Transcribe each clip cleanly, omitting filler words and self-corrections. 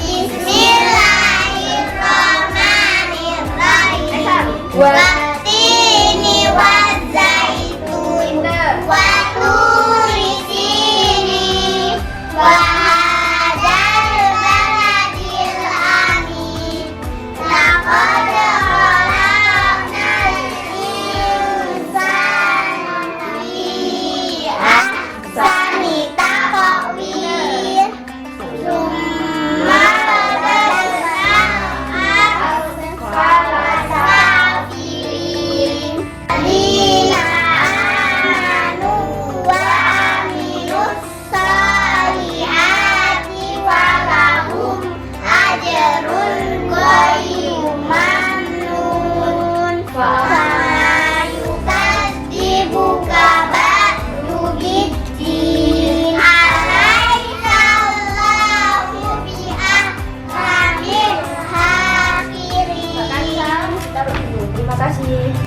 Bismillahirrahmanirrahim. Wattini wazzaitun wa turi sinin wa hadzal baladil amin. Laqad khalaqnal insana fi ahsani taqwim. Tsumma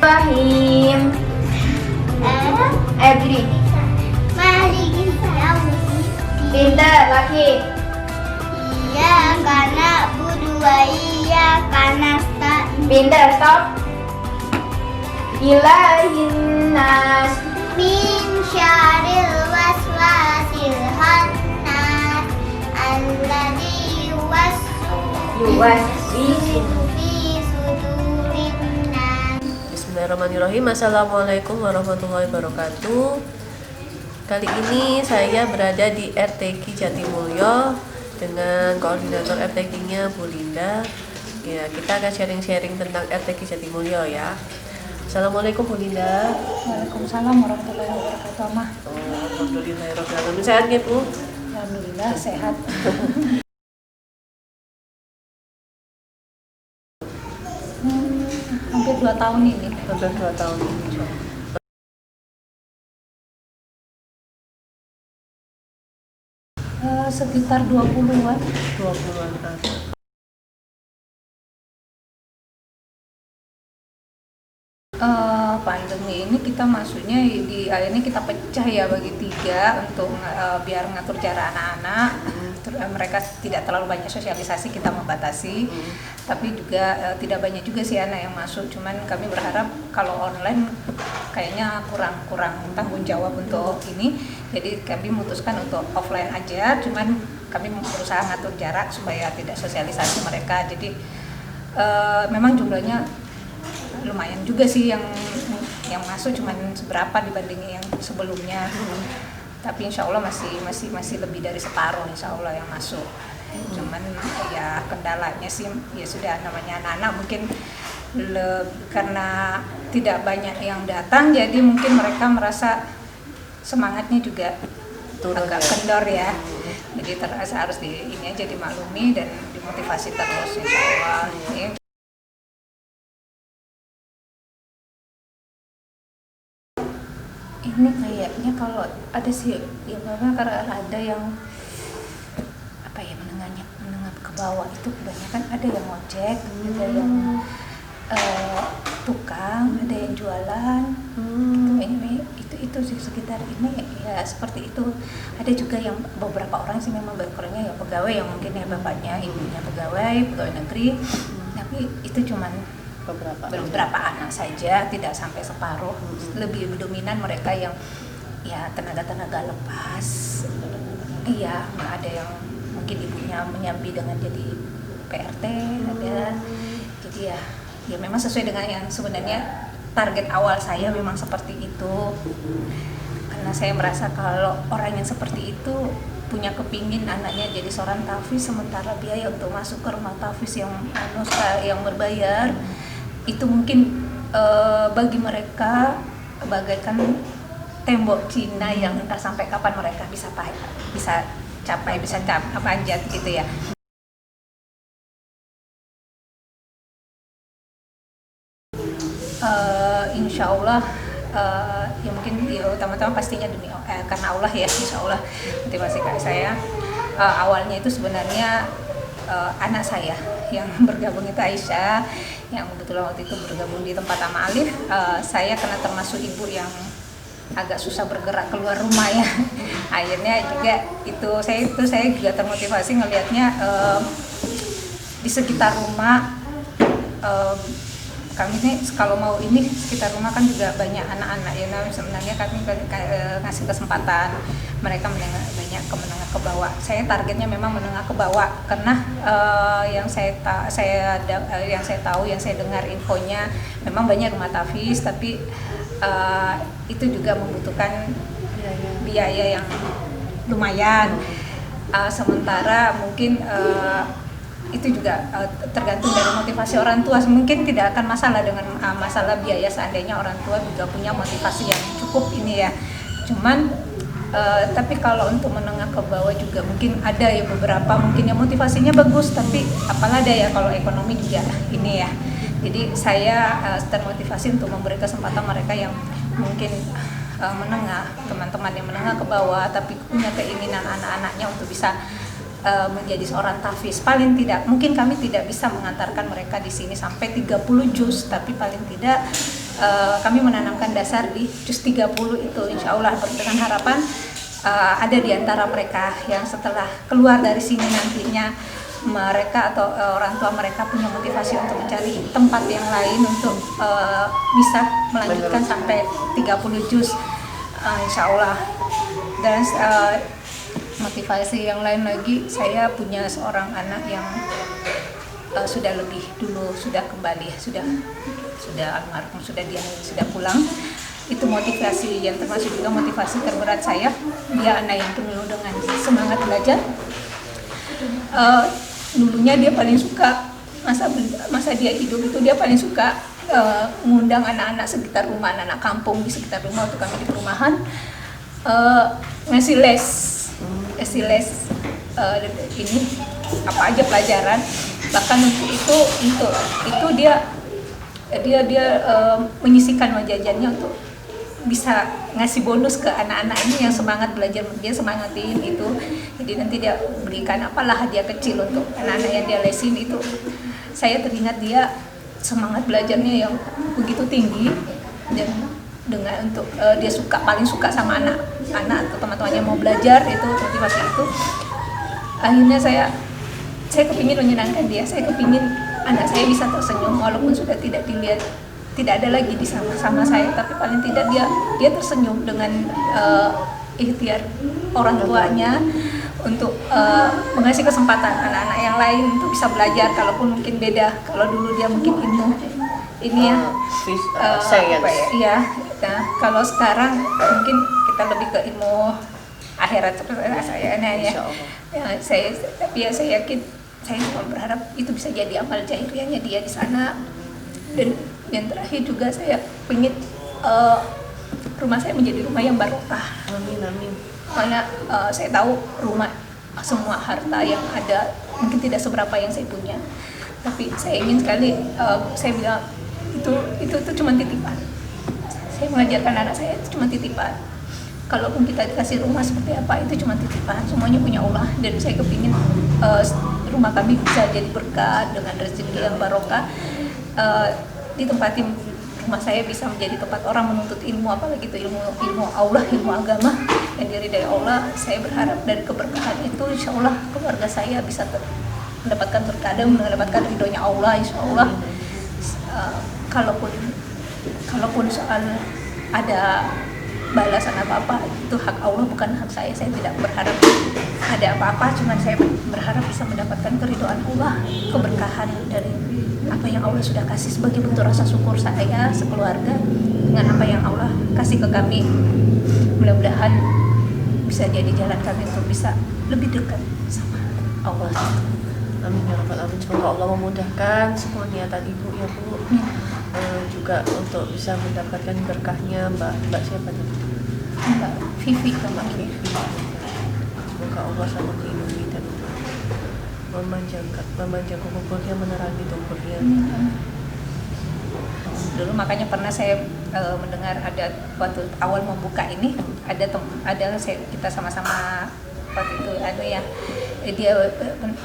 Rahim. Berdiri. Mari saya Pintar, laki. Iya karena berdua iya karena Pintar, stop. Ilahin nas. min syarril waswasil khannas alladzi Yuwaswisu. fi sudurin nas. Bismillahirrahmanirrahim. Assalamualaikum warahmatullahi wabarakatuh. Kali ini saya berada di RTQ Jatimulyo dengan koordinator RTQ-nya Bu Linda. Ya, kita akan sharing-sharing tentang RTQ Jatimulyo ya. Assalamualaikum Bu Linda. Waalaikumsalam warahmatullahi wabarakatuh, Mah. Alhamdulillahirobbilalamin. Sehat nggih Bu? Alhamdulillah sehat. Hampir 2 tahun ini. Hampir 2 tahun ini. Sekitar 20-an. 20-an tahun. Pandemi ini kita maksudnya di akhirnya kita pecah ya bagi 3 untuk biar ngatur jarak anak-anak. Mereka tidak terlalu banyak sosialisasi, kita membatasi. Tapi juga tidak banyak juga sih anak yang masuk. Cuman kami berharap kalau online kayaknya kurang tanggung jawab untuk ini. Jadi kami memutuskan untuk offline aja. Cuman kami berusaha ngatur jarak supaya tidak sosialisasi mereka. Jadi memang jumlahnya lumayan juga sih yang masuk, cuman seberapa dibanding yang sebelumnya. Tapi insya Allah masih lebih dari separuh insya Allah yang masuk. Cuman ya kendalanya sih ya sudah namanya anak-anak mungkin karena tidak banyak yang datang, jadi mungkin mereka merasa semangatnya juga agak kendor ya. Jadi terasa harus ini aja dimaklumi dan dimotivasi terus insya Allah. Ini kayaknya kalau ada sih ya memang karena ada yang apa ya menengah ke bawah itu kebanyakan ada yang ojek, ada yang tukang, ada yang jualan. Itu sih sekitar ini ya seperti itu. Ada juga yang beberapa orang sih memang backgroundnya ya pegawai, yang mungkin ya bapaknya ibunya pegawai negeri. Tapi itu cuman beberapa anak saja, tidak sampai separuh. Lebih dominan mereka yang ya tenaga lepas. Iya, ada yang mungkin ibunya menyambi dengan jadi PRT, ada. Jadi ya memang sesuai dengan yang sebenarnya target awal saya memang seperti itu. Karena saya merasa kalau orang yang seperti itu punya kepingin anaknya jadi seorang tahfiz, sementara biaya untuk masuk ke rumah tahfiz yang berbayar itu mungkin bagi mereka bagaikan tembok Cina yang entah sampai kapan mereka bisa panjat gitu ya. Insya Allah ya mungkin ya, utama-tama pastinya demi karena Allah ya, insya Allah motivasi saya awalnya itu sebenarnya anak saya yang bergabung itu Aisyah, yang kebetulan waktu itu bergabung di tempat Ama Alif. Saya karena termasuk ibu yang agak susah bergerak keluar rumah ya, akhirnya juga saya juga termotivasi ngelihatnya di sekitar rumah. Kami ini kalau mau ini sekitar rumah kan juga banyak anak-anak ya. Nah, sebenarnya kami ngasih kesempatan mereka banyak ke menengah ke bawah. Saya targetnya memang menengah ke bawah karena yang saya tahu, yang saya dengar infonya memang banyak rumah tahfiz, tapi itu juga membutuhkan biaya yang lumayan. Sementara mungkin itu juga tergantung dari motivasi orang tua. Mungkin tidak akan masalah dengan masalah biaya seandainya orang tua juga punya motivasi yang cukup ini ya. Cuman tapi kalau untuk menengah ke bawah juga mungkin ada ya beberapa mungkin yang motivasinya bagus, tapi apalah daya kalau ekonomi juga ini ya. Jadi saya termotivasi untuk memberi kesempatan mereka yang mungkin menengah, teman-teman yang menengah ke bawah tapi punya keinginan anak-anaknya untuk bisa menjadi seorang tahfiz. Paling tidak, mungkin kami tidak bisa mengantarkan mereka di sini sampai 30 juz, tapi paling tidak kami menanamkan dasar di juz 30 itu, insya Allah dengan harapan ada di antara mereka yang setelah keluar dari sini nantinya mereka atau orang tua mereka punya motivasi untuk mencari tempat yang lain untuk bisa melanjutkan sampai 30 juz, insya Allah. Dan motivasi yang lain lagi, saya punya seorang anak yang sudah lebih dulu sudah kembali, sudah almarhum, sudah pulang. Itu motivasi yang termasuk juga motivasi terberat saya. Dia anak yang penuh dengan semangat belajar. Dulunya dia paling suka masa dia hidup itu dia paling suka mengundang anak-anak sekitar rumah, anak-anak kampung di sekitar rumah, untuk kami di perumahan, ngasih les ini apa aja pelajaran. Bahkan untuk itu dia menyisihkan uang jajannya untuk bisa ngasih bonus ke anak-anak ini yang semangat belajar. Dia semangatin itu, jadi nanti dia berikan apalah hadiah kecil untuk anak-anak yang dia lesin itu. Saya teringat dia semangat belajarnya yang begitu tinggi, dan dengan untuk dia paling suka sama anak atau teman-temannya mau belajar, itu motivasi itu. Akhirnya saya kepingin menyenangkan dia, saya kepingin anak saya bisa tersenyum walaupun sudah tidak ada lagi di sama saya, tapi paling tidak dia tersenyum dengan ikhtiar orang tuanya untuk mengasih kesempatan anak-anak yang lain untuk bisa belajar, kalaupun mungkin beda. Kalau dulu dia mungkin ilmu ini ya, nah kalau sekarang mungkin kita lebih ke ilmu akhirat seperti saya ya. Saya yakin, saya cuma berharap itu bisa jadi amal jahiliyahnya dia di sana. Dan yang terakhir juga saya ingin rumah saya menjadi rumah yang barokah. Amin. Karena saya tahu rumah, semua harta yang ada mungkin tidak seberapa yang saya punya, tapi saya ingin sekali, saya bilang itu cuma titipan. Saya mengajarkan anak saya itu cuma titipan. Kalaupun kita dikasih rumah seperti apa, itu cuma titipan, semuanya punya Allah. Dan saya kepingin rumah kami bisa jadi berkah dengan rezeki yang barokah. Ditempatin rumah saya bisa menjadi tempat orang menuntut ilmu, apalagi itu ilmu Allah, ilmu agama yang dari Allah. Saya berharap dari keberkahan itu, insya Allah keluarga saya bisa mendapatkan berkah dan mendapatkan ridhonya Allah, insya Allah. Kalaupun soal ada balasan apa-apa, itu hak Allah, bukan hak saya. Saya tidak berharap ada apa-apa, cuman saya berharap bisa mendapatkan keridhaan Allah, keberkahan dari apa yang Allah sudah kasih sebagai bentuk rasa syukur saya sekeluarga dengan apa yang Allah kasih ke kami. Mudah-mudahan bisa jadi jalan kami untuk bisa lebih dekat sama Allah. Amin ya rabbal alamin. Semoga Allah memudahkan semua niatan ibu ya Bu. Juga untuk bisa mendapatkan berkahnya Mbak siapa tadi? Mbak Vivi sama Vivi. Semoga Allah selalu melindungi dan memanjangkan kuburnya, menerangi tuburnya. Dulu makanya pernah saya mendengar ada waktu awal membuka ini kita sama-sama waktu itu dia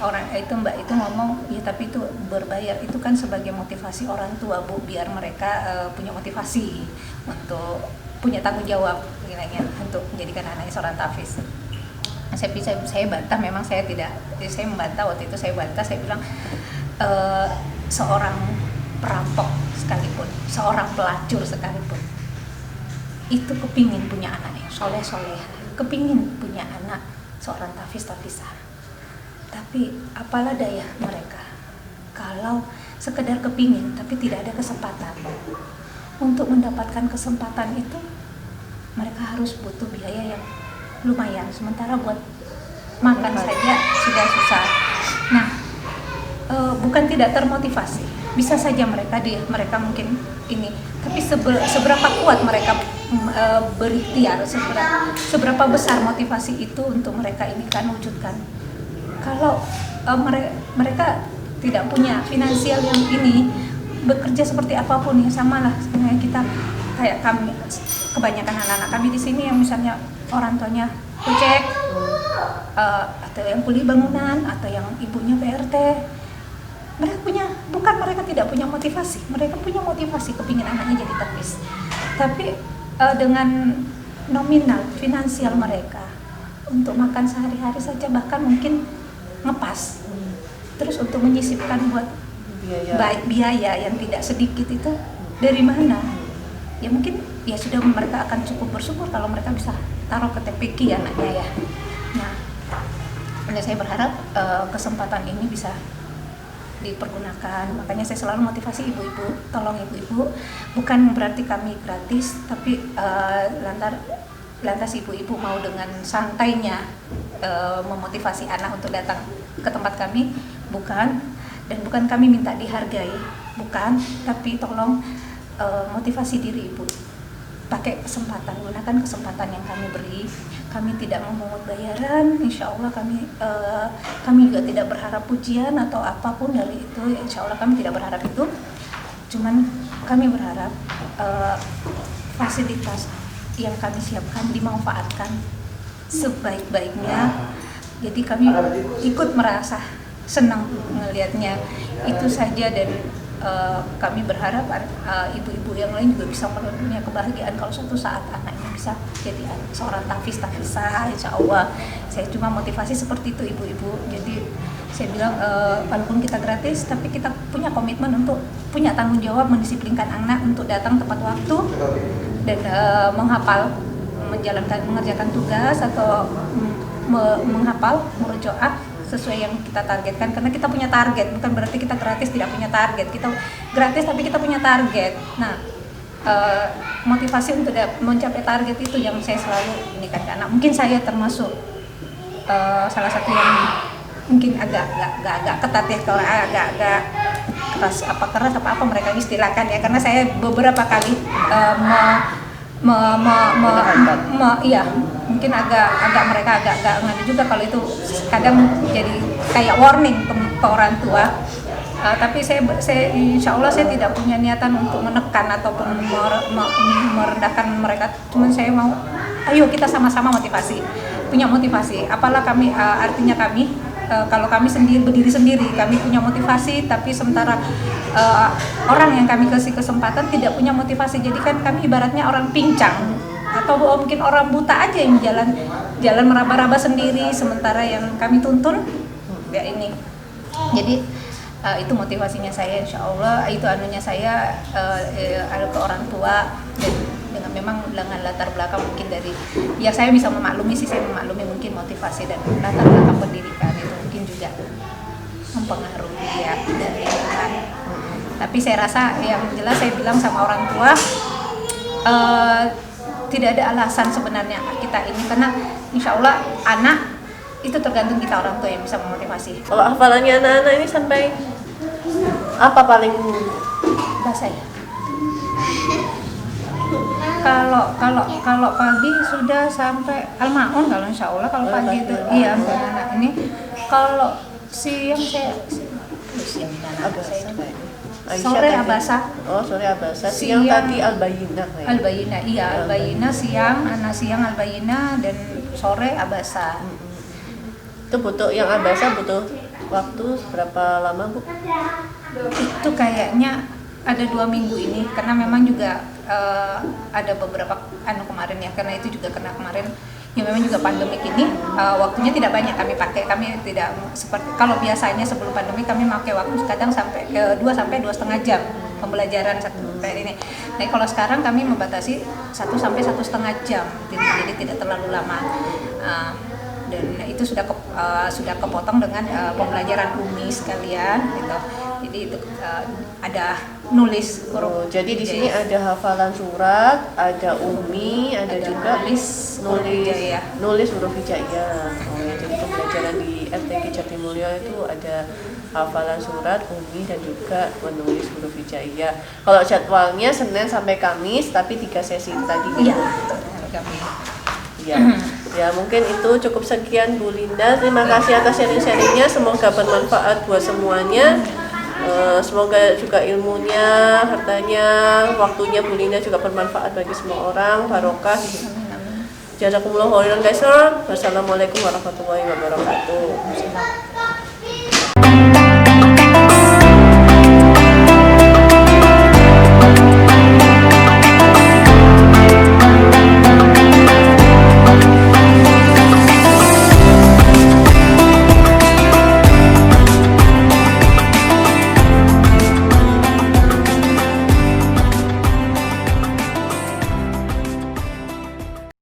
orang itu Mbak itu ngomong ya, tapi itu berbayar, itu kan sebagai motivasi orang tua Bu, biar mereka punya motivasi untuk punya tanggung jawab untuk menjadikan anaknya seorang tahfiz. Saya bantah, memang saya membantah waktu itu. Saya bilang seorang perampok sekalipun, seorang pelacur sekalipun, itu kepingin punya anak yang soleh-soleh, kepingin punya anak seorang tafisah. Tapi apalah daya mereka kalau sekedar kepingin tapi tidak ada kesempatan. Untuk mendapatkan kesempatan itu mereka harus butuh biaya yang lumayan, sementara buat makan saja sudah susah. Nah, bukan tidak termotivasi, bisa saja mereka mungkin ini, tapi seberapa kuat mereka berikhtiar, seberapa besar motivasi itu untuk mereka ini kan wujudkan. Kalau mereka tidak punya finansial yang ini, bekerja seperti apapun ya sama lah sebenarnya kita, kayak kami, kebanyakan anak-anak kami di sini yang misalnya orang tuanya kucek, atau yang kuli bangunan, atau yang ibunya PRT, mereka tidak punya motivasi, mereka punya motivasi kepingin anaknya jadi tahfiz, tapi dengan nominal finansial mereka untuk makan sehari-hari saja bahkan mungkin ngepas, terus untuk menyisipkan buat biaya yang tidak sedikit itu dari mana? Ya mungkin ya sudah, mereka akan cukup bersyukur kalau mereka bisa taruh ke TPQ anaknya ya. Nah, saya berharap kesempatan ini bisa dipergunakan. Makanya saya selalu motivasi ibu-ibu, tolong ibu-ibu, bukan berarti kami gratis, tapi lantas ibu-ibu mau dengan santainya memotivasi anak untuk datang ke tempat kami, bukan. Dan bukan kami minta dihargai, bukan, tapi tolong motivasi diri ibu, pakai kesempatan, gunakan kesempatan yang kami beri. Kami tidak memungut bayaran, insya Allah kami juga tidak berharap pujian atau apapun dari itu, insya Allah kami tidak berharap itu. Cuman kami berharap fasilitas yang kami siapkan dimanfaatkan sebaik-baiknya. Jadi kami ikut merasa senang melihatnya itu saja, dan kami berharap ibu-ibu yang lain juga bisa punya kebahagiaan kalau suatu saat anaknya bisa jadi seorang tahfizah, insya Allah. Saya cuma motivasi seperti itu ibu-ibu. Jadi saya bilang walaupun kita gratis, tapi kita punya komitmen untuk punya tanggung jawab mendisiplinkan anak untuk datang tepat waktu dan menghafal, mengerjakan tugas atau menghafal murojaah sesuai yang kita targetkan, karena kita punya target, bukan berarti kita gratis tidak punya target. Kita gratis tapi kita punya target. Nah, motivasi untuk mencapai target itu yang saya selalu ini kan anak. Mungkin saya termasuk salah satu yang mungkin agak ketat ya, kalau agak keras apa mereka istilahkan ya, karena saya beberapa kali iya, mungkin mereka agak ngadu juga kalau itu kadang jadi kayak warning ke orang tua. Tapi saya insya Allah saya tidak punya niatan untuk menekan ataupun merendahkan mereka. Cuman saya mau, ayo kita sama-sama punya motivasi. Apalah kami, artinya kami, kalau kami berdiri sendiri, kami punya motivasi, tapi sementara orang yang kami kasih kesempatan tidak punya motivasi. Jadi kan kami ibaratnya orang pincang, atau mungkin orang buta aja yang jalan meraba-raba sendiri, sementara yang kami tuntun ya ini. Jadi itu motivasinya saya, insya Allah itu anunya saya ke orang tua, dan memang dengan latar belakang mungkin dari ya saya bisa memaklumi mungkin motivasi dan latar belakang pendidikan itu mungkin juga mempengaruhi ya dan lingkungan. Tapi saya rasa yang jelas saya bilang sama orang tua, tidak ada alasan sebenarnya kita ini, karena insya Allah anak itu tergantung kita orang tua yang bisa memotivasi. Kalau hafalannya anak-anak ini sampai apa paling bahasa ya? Kalau pagi sudah sampai Al-Ma'un, kalau insya Allah kalau pagi itu iya anak ini. Kalau siang siang sore Abasa. Oh, sore Abasa. Siang tadi Al-Bayyinah. Al-Bayyinah, iya Al-Bayyinah siang, anak siang Al-Bayyinah, dan sore Abasa. Itu yang Abasa butuh waktu berapa lama, Bu? Itu kayaknya ada 2 minggu ini, karena memang juga ada beberapa kemarin ya, karena itu juga kena kemarin Ya memang juga pandemik ini waktunya tidak banyak kami pakai. Kami tidak seperti kalau biasanya sebelum pandemi kami pakai waktu kadang sampai 2 sampai 2,5 jam pembelajaran satu kayak ini. Nah kalau sekarang kami membatasi 1 sampai 1,5 jam, jadi tidak terlalu lama. Dan itu sudah kepotong dengan pembelajaran UMI sekalian gitu. Jadi itu ada nulis huruf. Jadi di sini ada hafalan surat, ada umi, ada juga nulis hijaiyah. nulis huruf hijaiyah. Oh ya, jadi pembelajaran di RTK Jatimulyo itu ada hafalan surat, umi dan juga menulis huruf hijaiyah. Kalau jadwalnya Senin sampai Kamis, tapi 3 sesi tadi. Iya. Kami. Ya, ya mungkin itu cukup sekian Bu Linda. Terima kasih atas sharing-sharingnya. Semoga bermanfaat buat semuanya. Semoga juga ilmunya, hartanya, waktunya Bu Linda juga bermanfaat bagi semua orang. Barokah. Jazakumullah khairan guys. Wassalamualaikum warahmatullahi wabarakatuh.